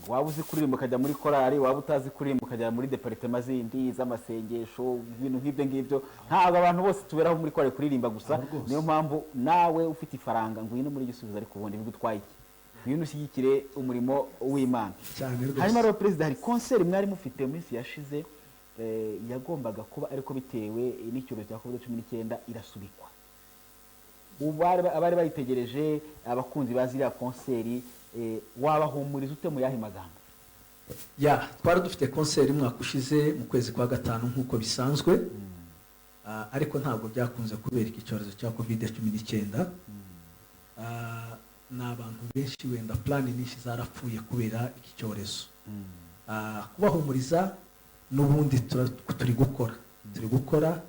Waba uzi kuririmba ukajya muri korali, waba utazi kuririmba ukajya muri departement zindi z'amasengesho, ibintu nk'ibyo ngibyo. Ntabwo abantu bose tuberaho muri korali kuririmba gusa. Niyo mpamvu nawe ufite ifaranga ngwino muri gisubizo, ariko ubundi bigutwaye iki? Ngwino ushyigikire umurimo w'Imana. Hanyuma rero Perezida, hari concert mwari mufite mu minsi yashize yagombaga kuba, ariko bitewe n'icyorezo cya COVID-19 irasubikwa. Abari bayitegereje abakunzi baziriya concert, wabahumuriza ute mu yahe magambo? Twari dufite concert mwaka ushize mu kwezi kwa gatanu nk'uko bisanzwe, ariko ntabwo byakunze kubera iki cyorezo cya COVID-19. N'abantu benshi wenda plan nyinshi zarapfuye kubera iki cyorezo. Kubahumuriza n'ubundi turi gukora,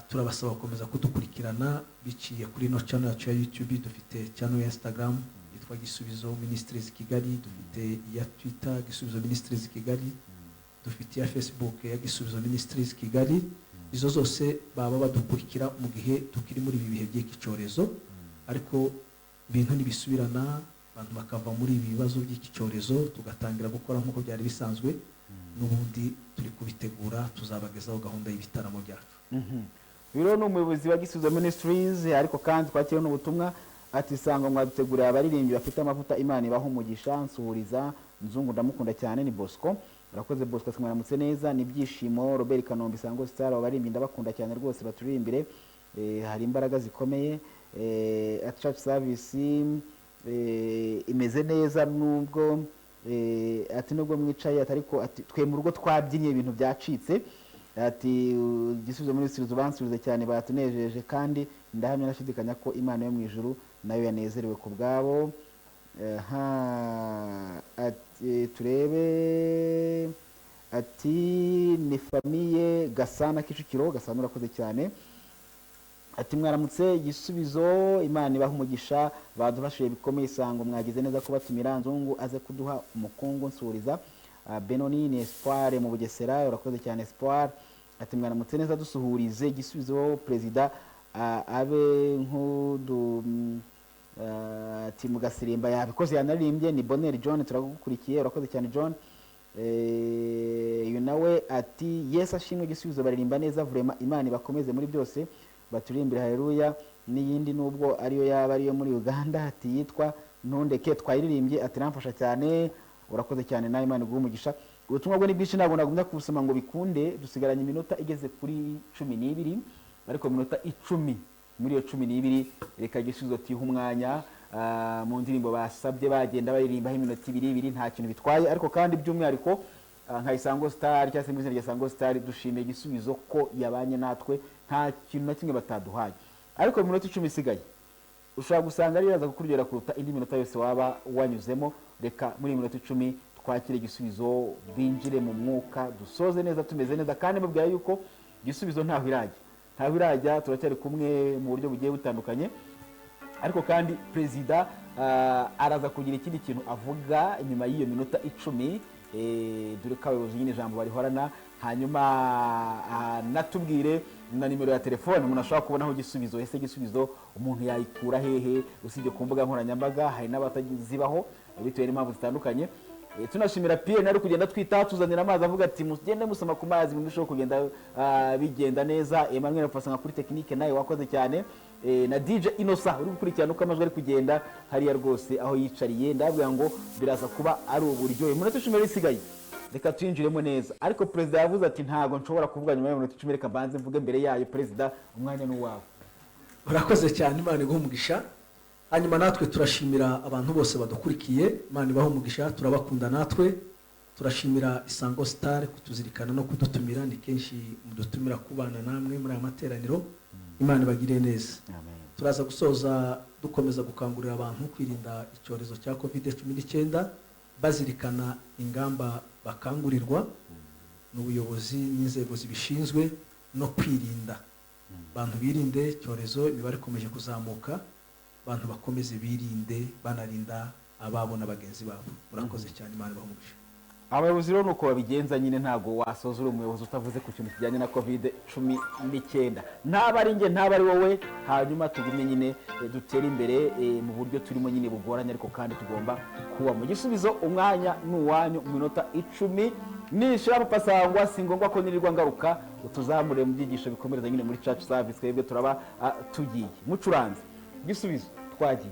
turabasaba gukomeza kudukurikirana biciye kuri no channel yacu ya YouTube. Dufite channel ya Instagram yitwa Gisubizo ministrieskigali, dufite ya Twitter Gisubizo ministrieskigali, dufite ya Facebook ya Gisubizo ministrieskigali. Izo zose baba badukurikira mu gihe tukiri muri ibi bihe by'iki cyorezo, ariko ibintu nibisubirana abantu bakava muri ibi bibazo by'iki cyorezo, tugatangira gukora nk'uko byari bisanzwe. N'ubundi turi kubitegura, tuzabagezaho gahunda y'ibitaramo byacu. Biro ni umuyobozi wa Gisubizo Ministries, ariko kandi twakiriye n'ubutumwa ati sanga mwadutegurira abaririmbyi bafite amavuta, Imana ibaha umugisha. Nsuhuriza Nzungu, ndamukunda cyane, ni Bosco. Urakoze Bosco, mwaramutse neza. Ni Byishimo Robert Kanombe, Sango Star, abaririmbyi ndabakunda cyane rwose, baturirimbire, hari imbaraga zikomeye. Church service imeze neza, nubwo ati nubwo mwicaye, ariko ati twe mu rugo twabyinnye ibintu byacitse. Ati Gisubizo Ministries ubansubize cyane, batunejeje kandi ndahamya nashidikanya ko Imana yo mu ijuru nayo yanezerewe ku bwabo. Ati turebe, ati ni famiye Gasana Kicukiro. Gasana urakoze cyane. Ati mwaramutse Gisubizo, Imana ibaha umugisha, badufashije bikomeye. Sango mwagize neza kubatumira, Nzungu aze kuduha umukungu. Nsuriza Benoni ni Espoir mu Bugesera. Urakoze cyane Espoir. Ati mwaramutse neza, dusuhurize Gisubizo Perezida abe nk'udu ati mugasirimba yabikoze yanaririmbye. Ni Bonner John, turagukurikiye. Urakoze cyane John. Nawe ati Yesu ashimwe, Gisubizo baririmba neza vraiment, Imana ibakomeze muri byose, baturirimbira haleluya. N'iyindi nubwo ariyo yaba ariyo muri Uganda, ati yitwa Ntundeke, twayiririmbye, ati namfasha cyane. Urakoze cyane nawe, Imana iguhe umugisha. Ubutumwa bwo ni bwinshi ntabwo nagumya kubusoma ngo bikunde, dusigaranye iminota igeze kuri 12, ariko minota 10 muri iyo 12 reka Gisubizo tiha umwanya mu ndirimbo basabye, bagenda baririmbaho iminota 2 nta kintu bitwaye. Ariko kandi by'umwihariko nka Isango Star cyangwa se muri rya Isango Star dushimiye Gisubizo ko yabanye natwe, nta kintu na kimwe bataduhaye. Ariko mu minota 10 isigaye ushobora gusanga ari yaza kukuryohera kuruta indi minota yose waba wanyuzemo. Reka muri minota 10 twakire Gisubizo, binjire mu mwuka, dusoze neza, tumeze neza, kandi mubwira yuko Gisubizo ntaho irajya, turacyari kumwe mu buryo bugiye butandukanye. Ariko kandi Perezida araza kugira ikindi kintu avuga nyuma y'iyo minota 10, dore ko abayobozi nyine ijambo barihorana. Hanyuma natubwire na nimero ya telefone umuntu ashobora kubonaho Gisubizo. Ese Gisubizo umuntu yayikura hehe? Usibye ku mbuga nkoranyambaga, hari n'abatazibaho bitewe n'impamvu zitandukanye. Tunashimira Pierre nari kugenda twita tuzanira amazi, avuga ati mugende musoma ku mazi mu bishobora kugenda bigenda neza. Emmanuel Fasanga kuri technique nayo wakoze cyane. Na DJ Innocent uri gukurikirana uko amajwi ari kugenda hariya rwose aho yicariye. Ndabwira ngo biraza kuba ari uburyo. Umunota 10 isigaye, reka tuyinjiremo neza. Ariko Perezida yavuze ati ntago nshobora kuvuga nyuma y'umunota 10, reka mbanze mvuge mbere yayo. Perezida umwanya ni wawe. Urakoze cyane, Imana iguhe umugisha. hanyuma natwe turashimira abantu bose badukurikiye. Imana ibahe umugisha, turabakunda natwe. Turashimira Isango Star kutuzirikana no kudutumira, ni kenshi mudutumira kubana namwe muri aya materaniro. Imana ibagire neza. Turaza gusoza dukomeza gukangurira abantu kwirinda icyorezo cya COVID-19, bazirikana ingamba bakangurirwa n'ubuyobozi n'inzego zibishinzwe no kwirinda. Abantu birinde icyorezo, imibare ikomeje kuzamuka, abantu bakomeze birinde banarinda ababo n'abagenzi babo. Murakoze cyane, Imana ibahe umugisha. Abayobozi rero nuko babigenza nyine, ntago wasoza uri umuyobozi utavuze ku kintu kijyanye na COVID-19. Ntaba ari nge, ntaba ari wowe, hanyuma tugumye nyine dutere imbere mu buryo turimo nyine bugoranye, ariko kandi tugomba kuba mu gisubizo. Umwanya n'uwanyu mu minota 10 nishira papasangwa, si ngombwa ko nirirwa ngaruka, utuzamure mu byigisho bikomereza nyine muri church service. Twebwe turaba tugiye mucuranze gisubizo, twagiye.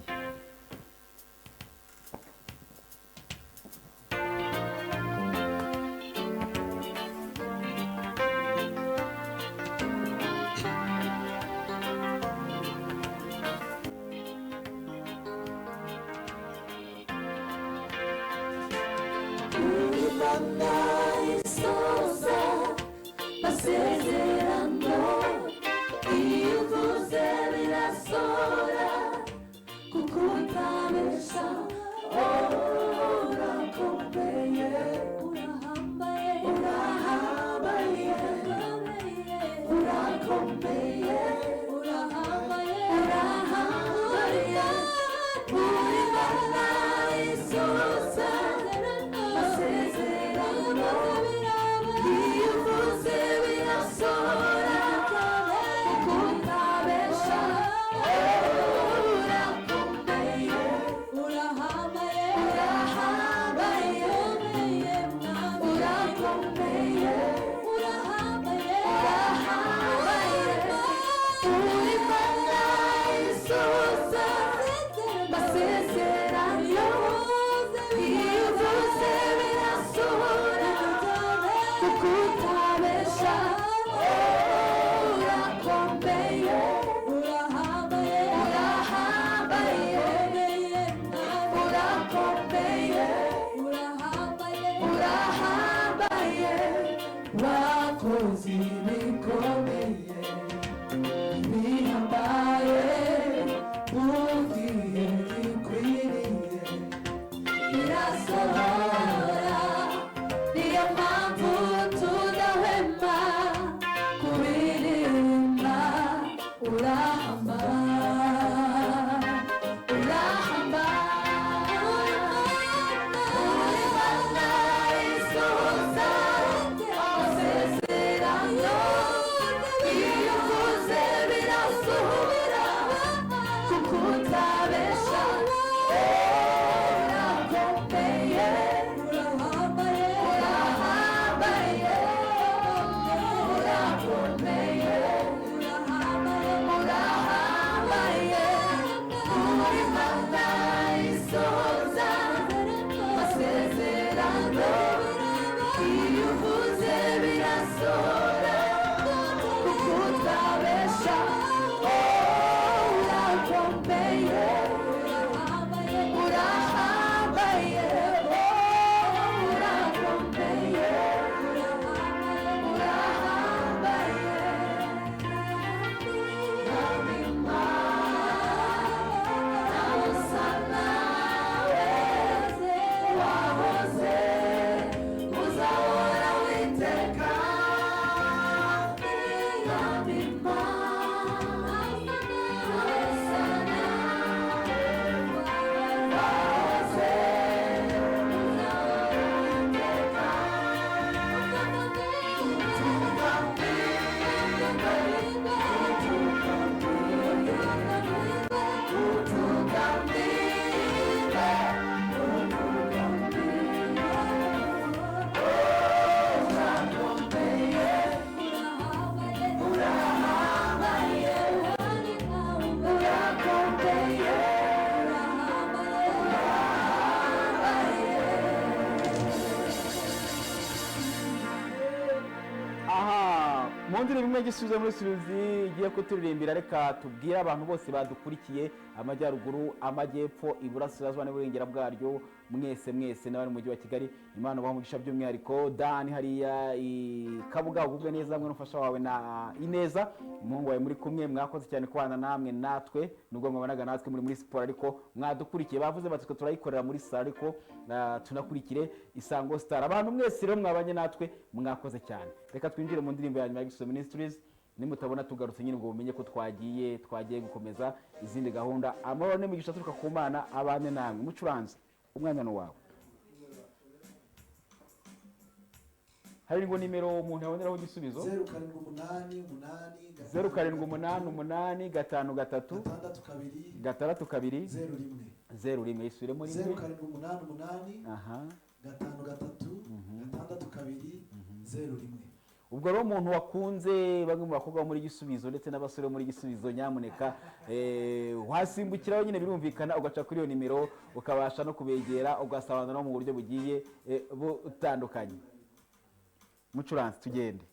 Bye. Mundi bimwe gisubizo muri Subizi igiye kuturirimbira, reka tubwire abantu bose badukurikiye amajyaruguru, amajyepfo, iburasirazuba n'uburengera bwaryo, mwese n'abari mu mujyi wa Kigali, Imana bamugisha by'umwihariko. Dan hariya Kabuga ugubwe neza mwe n'umufasha wawe na Ineza, umuhungu wawe muri kumwe, mwakoze cyane kubana namwe natwe, nubwo mwabanaga natwe muri siporo, ariko mwadukurikiye. Bavuze bati turayikorera muri sale, ariko tunakurikire Isango Star. Abantu mwese rero mwabanye natwe mwakoze cyane. Reka twinjire mu ndirimbo ya nyuma ya Ministries. Nimutabona tugarutse nyine ngo mumenye ko twagiye gukomeza izindi gahunda. Amahoro n'imigisha turuka ku Mana abane namwe. Mucuranze umwanya wawe. Hari ngo nimero umuntu yaboneraho igisubizo 0788 53 01 isubiremo rimwe 0788 aha 53 ubwo rero umuntu wakunze bamwe mu bakobwa muri Gisubizo ndetse n'abasore muri Gisubizo, nyamuneka wasimbukiraho nyine birumvikana, ugaca kuri iyo nimero ukabasha no kubegera, ugasabana no mu buryo bugiye butandukanye. Mucuranzi tugende.